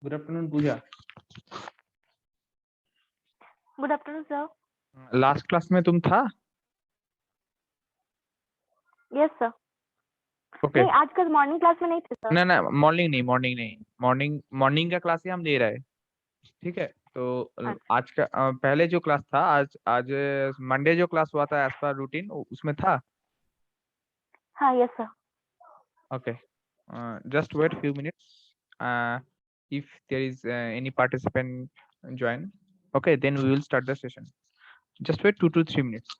Good afternoon, Pooja. Good afternoon sir. Last class में तुम था? Yes sir. ओके. नहीं, आज कल मॉर्निंग क्लास में नहीं थे सर. ना ना, मॉर्निंग का क्लास ही हम ले रहे हैं. ठीक है. तो अच्छा. आज का पहले जो क्लास था, आज आज मंडे जो क्लास हुआ था एज पर रूटीन, उसमें था. हाँ yes sir. Okay. Just wait few minutes. If there is any participant join, okay, then we will start the session. Just wait 2 to 3 minutes.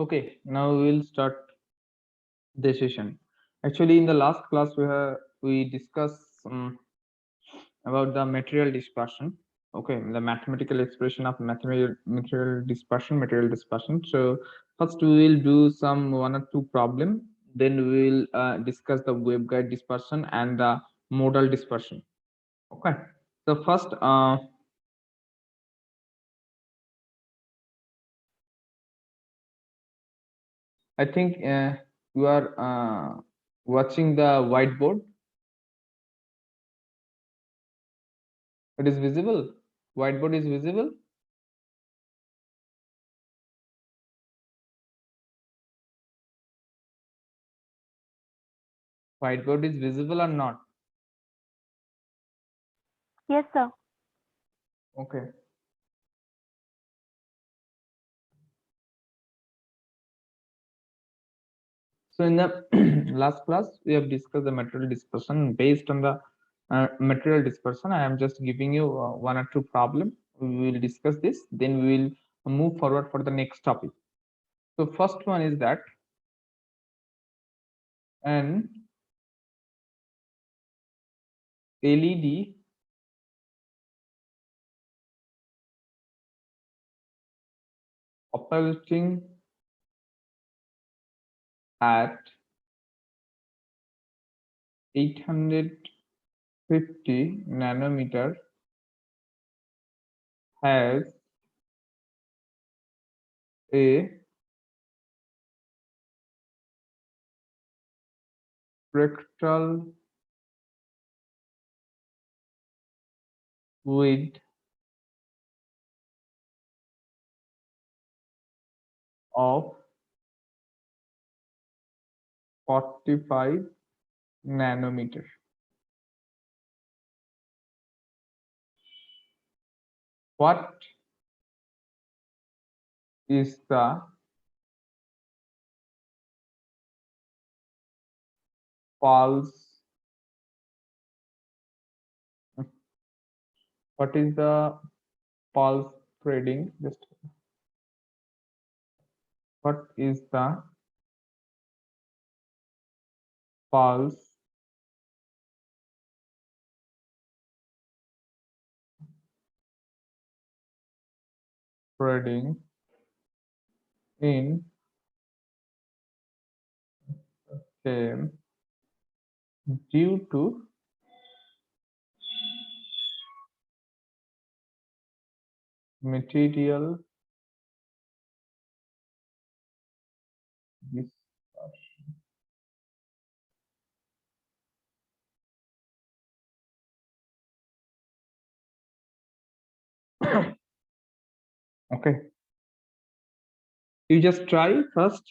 Okay, now we will start the session. Actually, in the last class we discussed about the material dispersion. Okay, the mathematical expression of material dispersion. So first we will do some one or two problem. Then we will discuss the waveguide dispersion and the modal dispersion. Okay. So first, I think you are watching the whiteboard. It is visible. Whiteboard is visible. Whiteboard is visible or not? Yes sir. Okay. So in the last class, we have discussed the material dispersion. Based on the material dispersion, I am just giving you one or two problem. We will discuss this, then we will move forward for the next topic. So first one is that an LED operating at 850 nanometer has a spectral width of 45 nanometer. What is the pulse? What is the pulse trading? Just what is the pulse trading in time due to material dispersion? Okay, you just try first,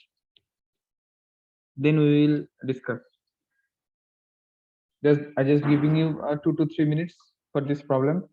then we will discuss. I just giving you 2 to 3 minutes for this problem.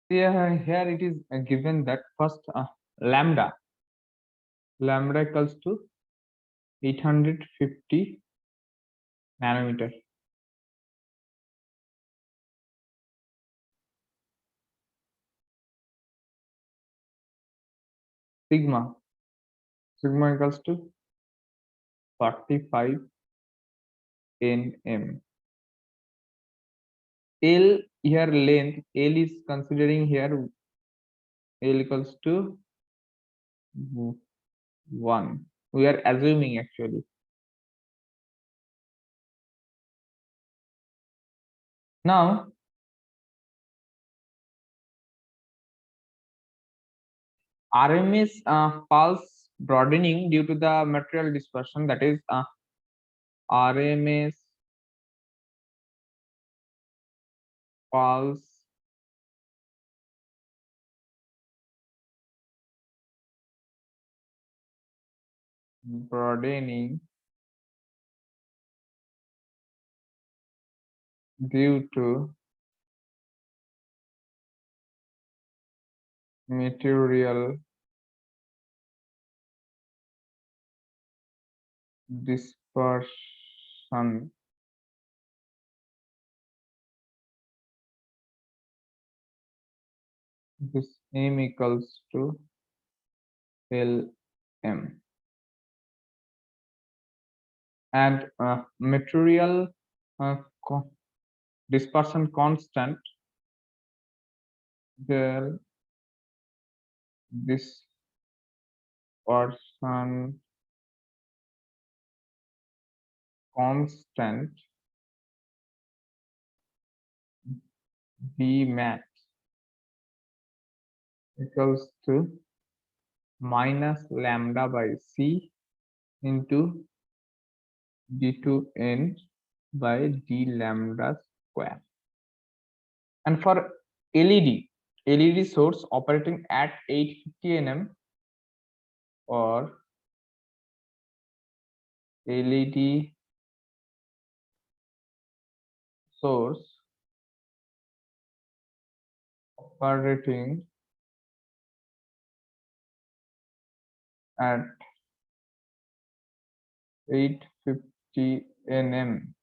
Yeah, here it is given that first lambda equals to 850 nanometer. Sigma equals to 45 nm. L here length, L is considering here L equals to 1. We are assuming actually. Now RMS pulse broadening due to the material dispersion, that is RMS pulse broadening due to material dispersion this m equals to Lm, and material dispersion constant, there dispersion constant Vmax equals to minus lambda by C into d2n by d lambda square. And for LED source operating at 850 nm or LED source operating at 850 nm,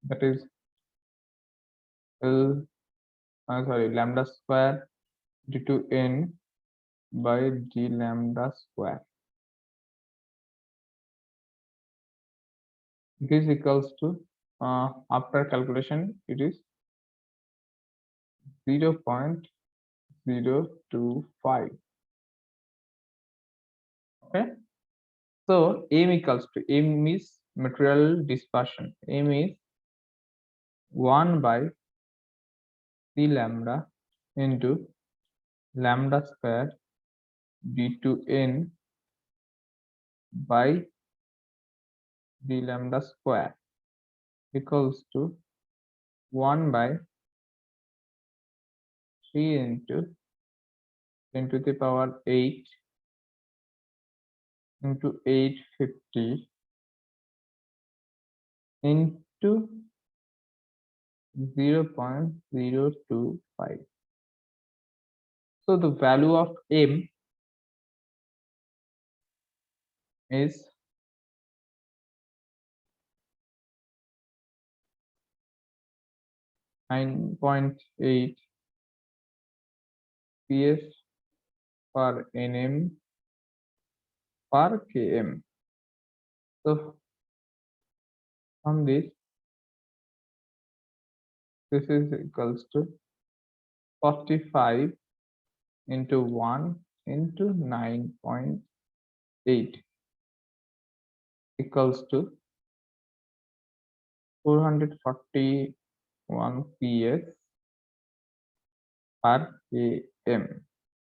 that is lambda square d to n by d lambda square. It is equals to, after calculation, it is 0.025. Okay. So M is material dispersion. M is 1 by c lambda into lambda square d to n by d lambda square equals to 1 by 3 into 10 to the power 8 into 850 into 0.025. So the value of M is 9.8 PS per nm per km. So from this is equals to 45 into 1 into 9.8 equals to 441 PS per km,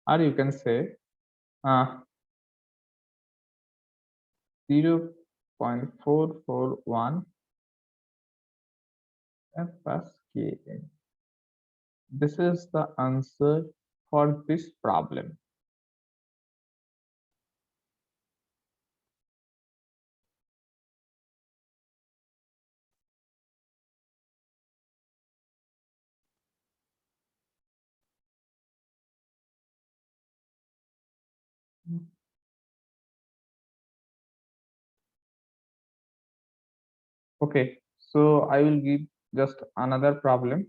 or you can say 0.441 per km. This is the answer for this problem. Okay, so I will give just another problem.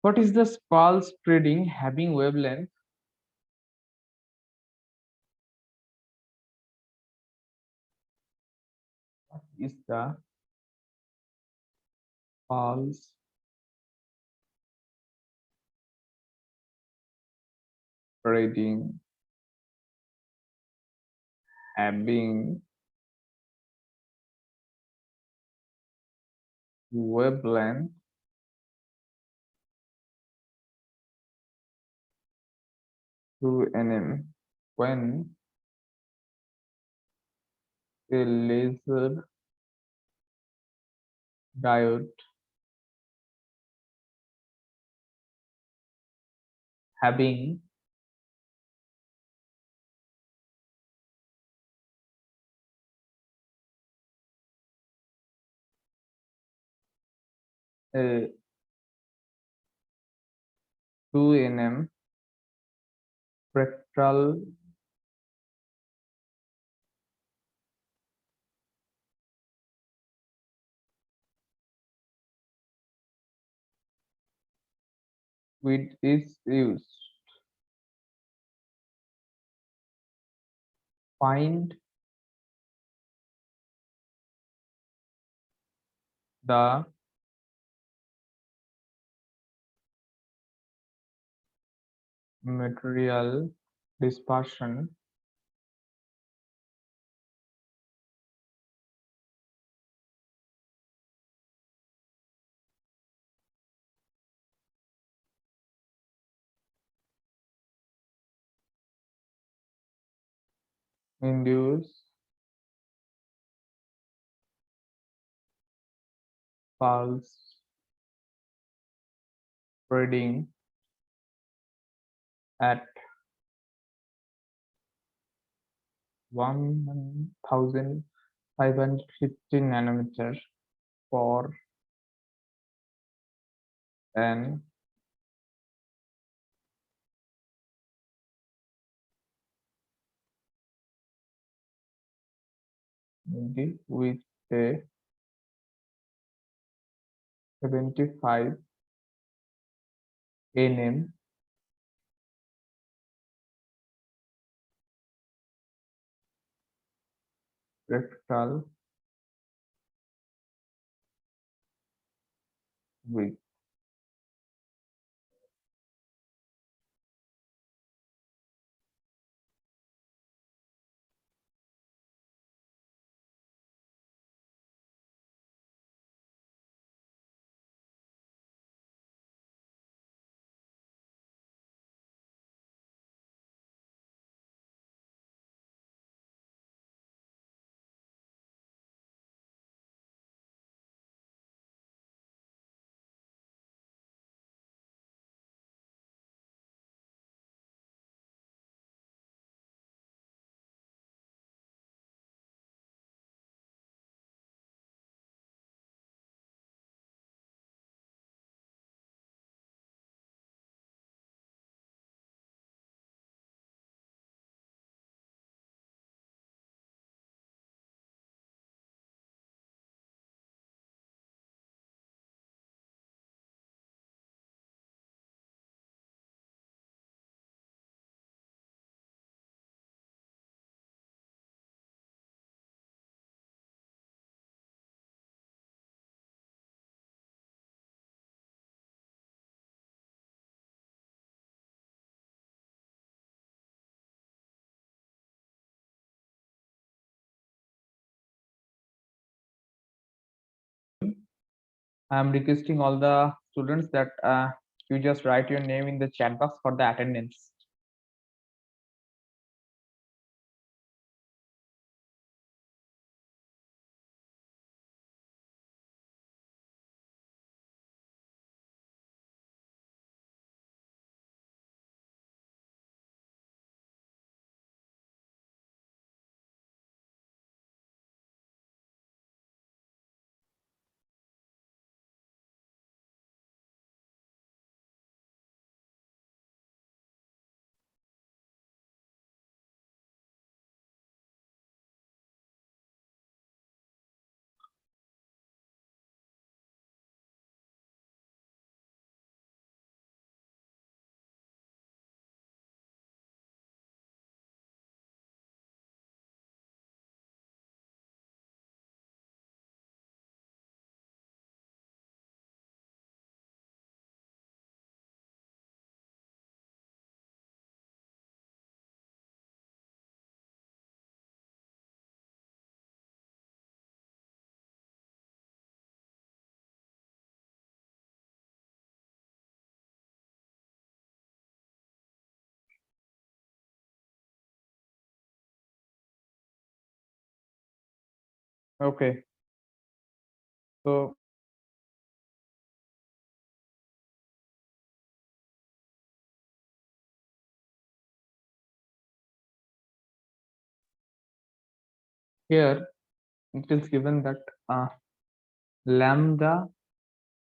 What is the pulse spreading having wavelength is the pulse spreading having wavelength to nm when a laser diode having a 2 nm spectral width is used. Find the material dispersion induced pulse spreading at 1550 nanometers for an with a 75 nm rectal width. I'm requesting all the students that you just write your name in the chat box for the attendance. Okay, so here it is given that lambda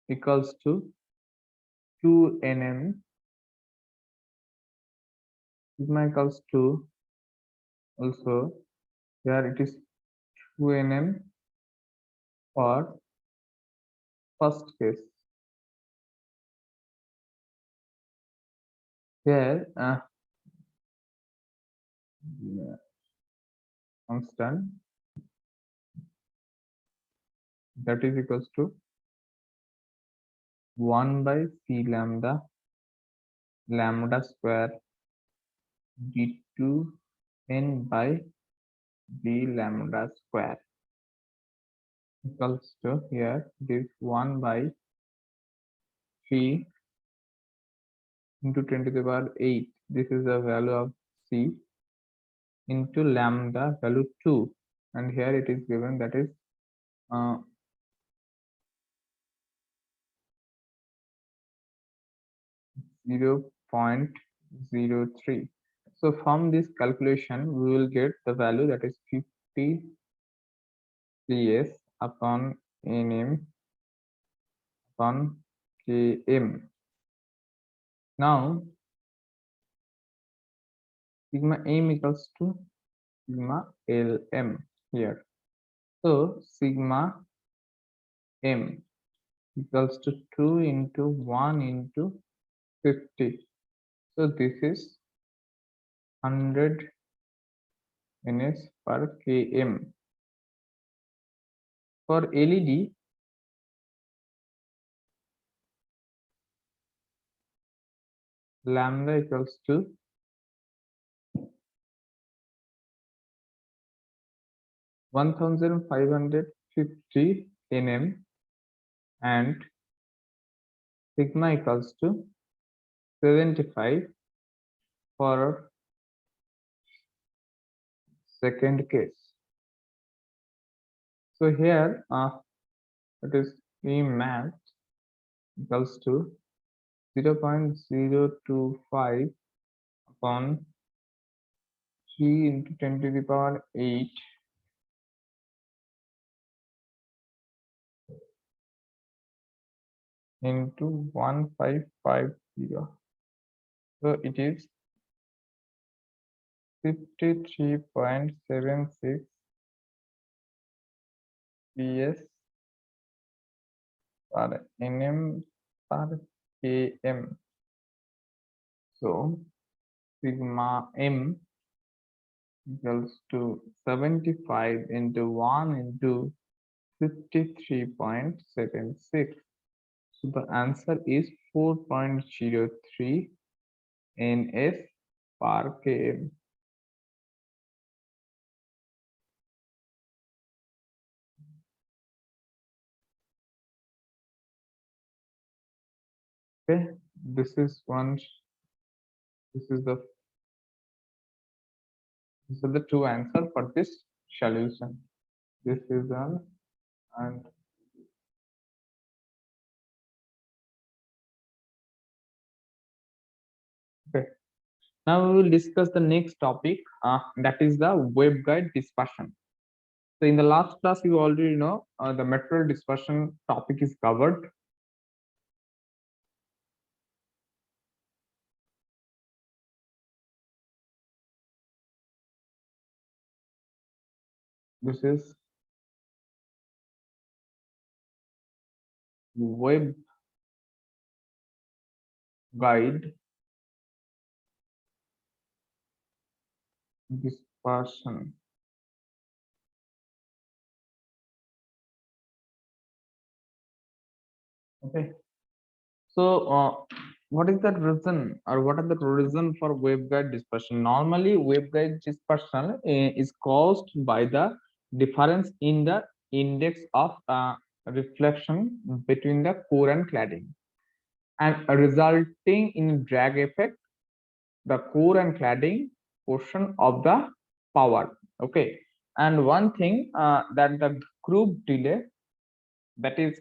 equals to 2 nm, sigma equals to also here it is 2 nm for first case. Here constant that is equals to 1 by c lambda square d2 n by b lambda square equals to here it is 1 by 3 into 10 to the power 8. This is the value of c into lambda value 2, and here it is given that is 0.03. So from this calculation we will get the value that is 50 ps upon nm upon km. Now sigma m equals to sigma lm here. So sigma m equals to 2 into 1 into 50. So this is 100 ns per km. For LED, lambda equals to 1550 nm and sigma equals to 75 for second case. So here it is E max equals to 0.025 upon 3 into 10 to the power 8 into 1550. So it is 53.76 PS per nm per km. So sigma m equals to 75 into 1 into 53.76. So the answer is 4.03 ns per km. Okay, this is one. This is the these are the two answers for this solution. This is one and okay. Now we will discuss the next topic, that is the waveguide dispersion. So in the last class, you already know the material dispersion topic is covered. This is waveguide dispersion. Okay. So, what is the reason, or what are the reason for waveguide dispersion? Normally, waveguide dispersion is caused by the difference in the index of reflection between the core and cladding, and resulting in drag effect the core and cladding portion of the power. Okay, and one thing that the group delay, that is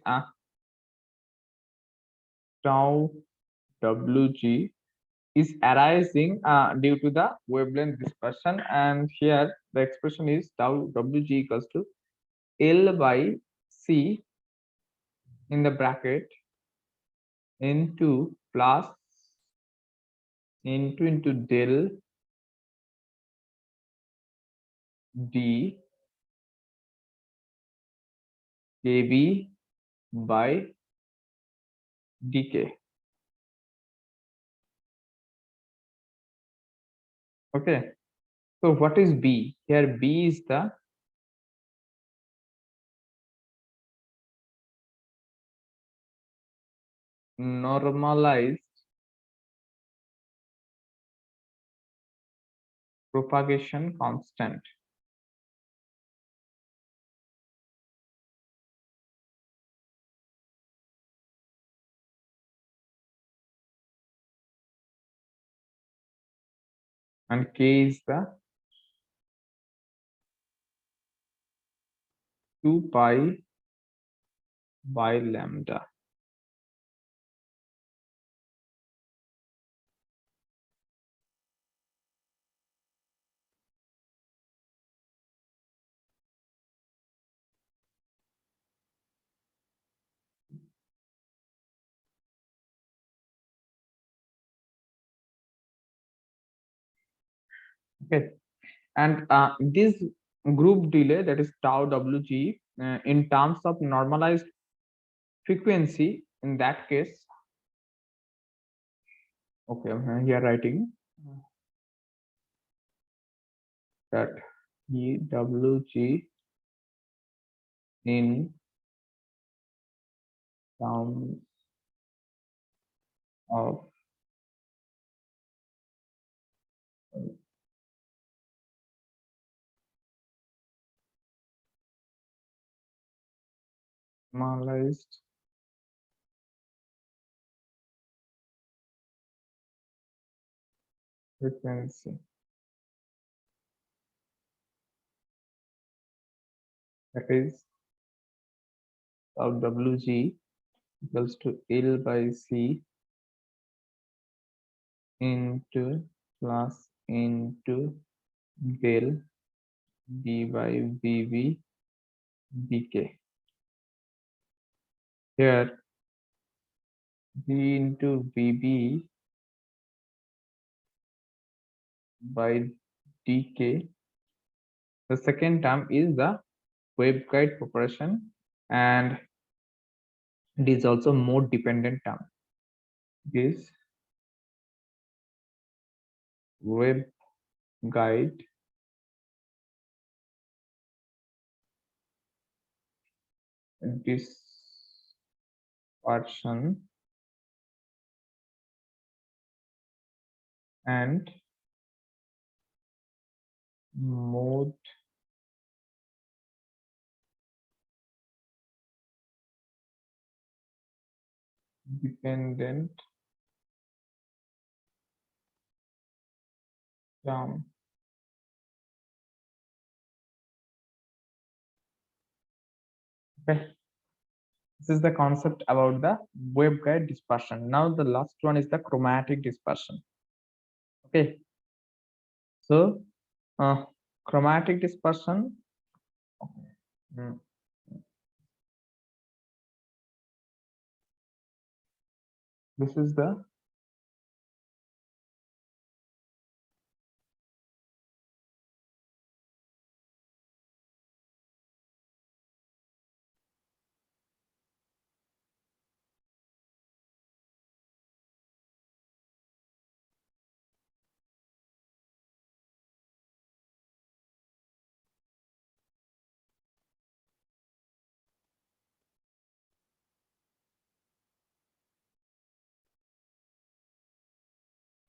tau wg, is arising due to the wavelength dispersion, and here the expression is tau wg equals to L by C in the bracket into plus into del d kb by dk. Okay, so what is B? Here B is the normalized propagation constant. And K is the 2 pi by lambda. Okay, and this group delay, that is tau wg, in terms of normalized frequency. In that case, okay, here writing that EWG in terms of normalized frequency, that is tau wg equals to L by C into plus into del d by dv dk. Here d into vb by dk, the second term is the waveguide proportion, and it is also mode dependent term. This waveguide dispersion and mode dependent term. Okay, this is the concept about the waveguide dispersion. Now the last one is the chromatic dispersion. Okay, so chromatic dispersion, mm, this is the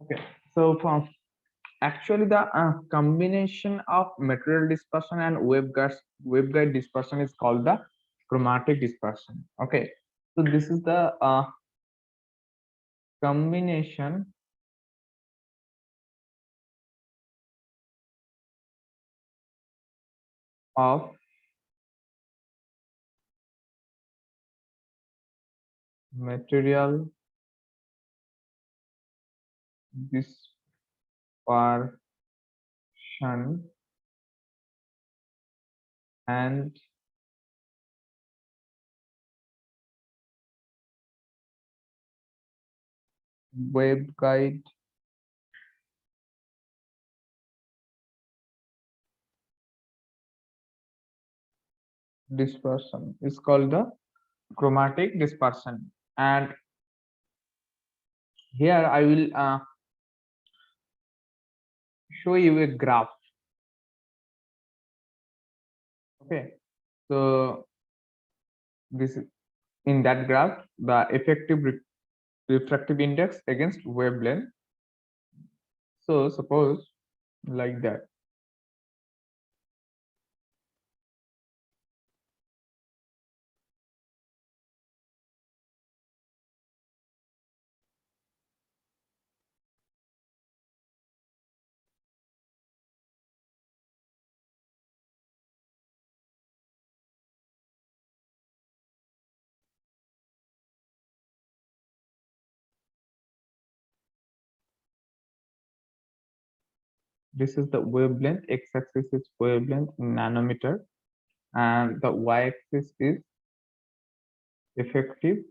okay. So from actually the combination of material dispersion and waveguide dispersion is called the chromatic dispersion. Okay, so this is the combination of material dispersion and waveguide dispersion is called the chromatic dispersion. And here I will show you a graph. Okay, so this in that graph the effective refractive index against wavelength. So suppose like that. This is the wavelength, x-axis is wavelength in nanometer, and the y-axis is effective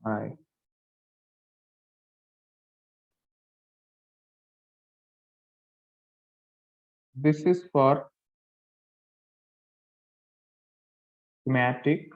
Right. This is for schematic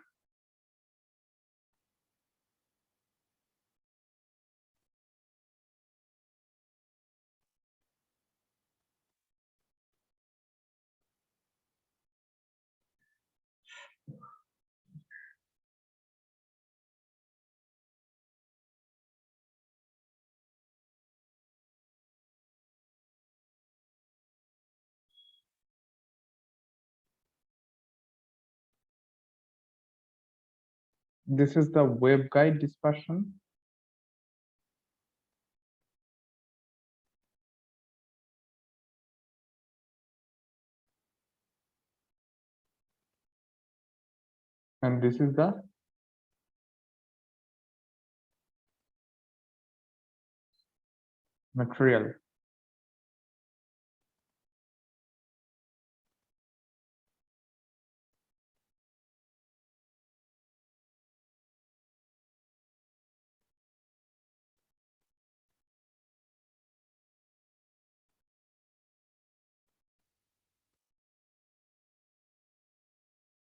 This is the waveguide dispersion. And this is the material.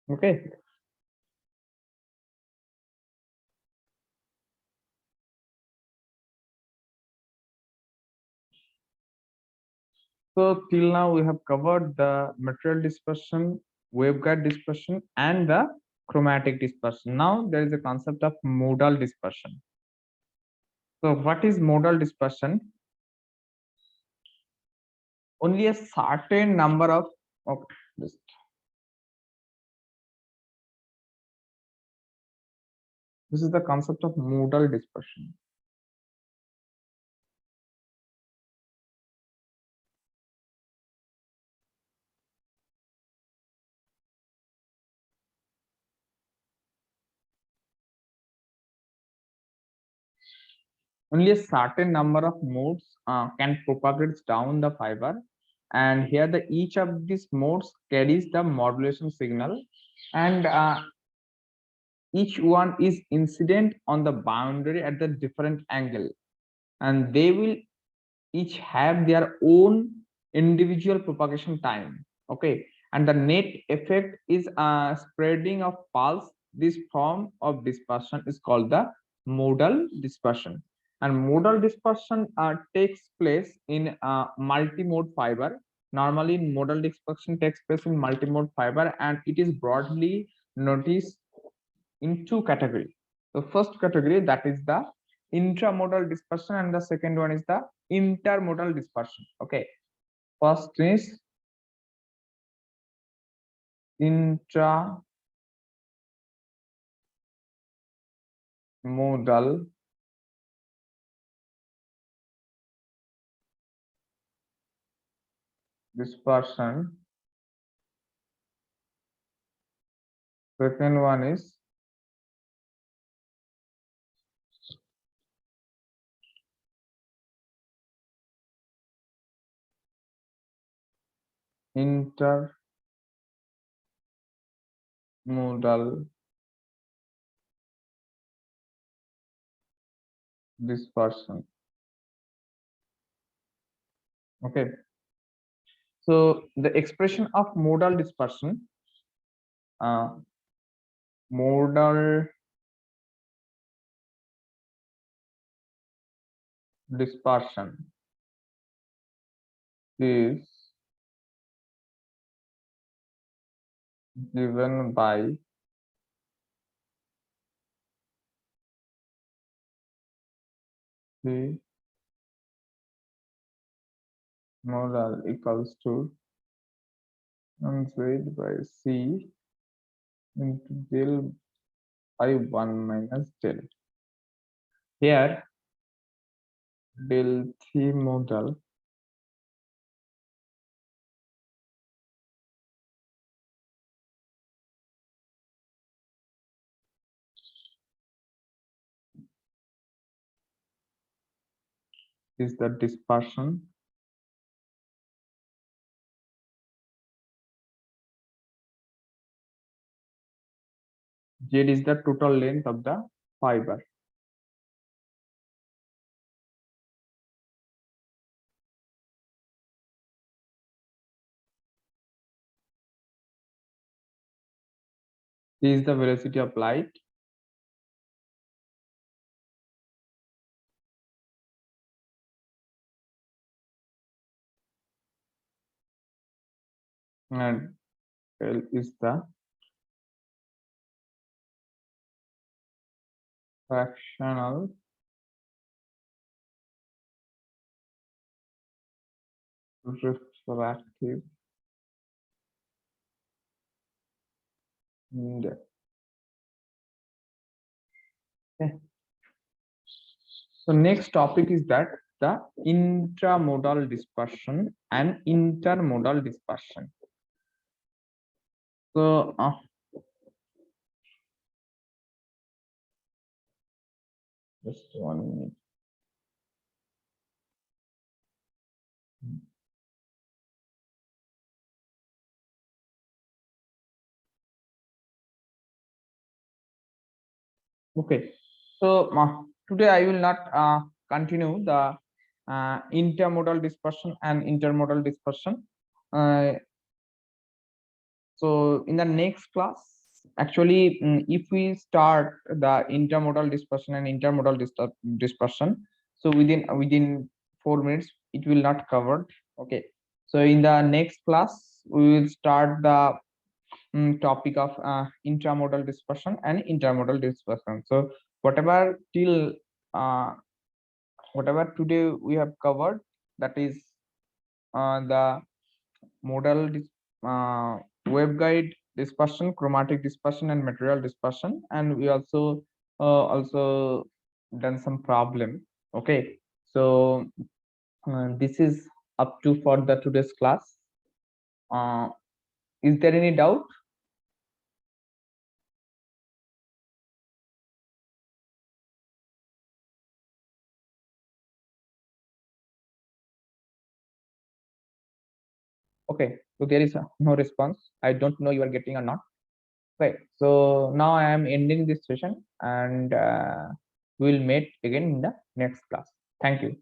Okay. So till now we have covered the material dispersion, waveguide dispersion, and the chromatic dispersion. Now there is a concept of modal dispersion. So what is modal dispersion? Only a certain number of okay, this is the concept of modal dispersion. Only a certain number of modes can propagate down the fiber, and here the each of these modes carries the modulation signal, and each one is incident on the boundary at the different angle, and they will each have their own individual propagation time. Okay, and the net effect is spreading of pulse. This form of dispersion is called the modal dispersion, and modal dispersion takes place in multimode fiber. Normally modal dispersion takes place in multimode fiber, and it is broadly noticed in two categories. The first category, that is the intramodal dispersion, and the second one is the intermodal dispersion. Okay, first is intramodal dispersion. Second one is intermodal dispersion. Okay, so the expression of modal dispersion, modal dispersion is given by the modal equals to Z by C into del by 1 minus del. Here, del T modal is the dispersion. Z is the total length of the fiber. V is the velocity of light. And L is the fractional refractive index. Okay. So next topic is that the intramodal dispersion and intermodal dispersion. So just 1 minute. Okay, so today I will not continue the intermodal dispersion and intermodal dispersion. So in the next class, actually, if we start the intermodal dispersion and intermodal dispersion, so within 4 minutes it will not covered. Okay, so in the next class we will start the topic of intramodal dispersion and intermodal dispersion. So whatever till whatever today we have covered, that is the modal waveguide dispersion, chromatic dispersion, and material dispersion, and we also done some problem. Okay, so this is up to for the today's class. Is there any doubt? Okay, so there is no response. I don't know you are getting or not. Right, so now I am ending this session, and we'll meet again in the next class. Thank you.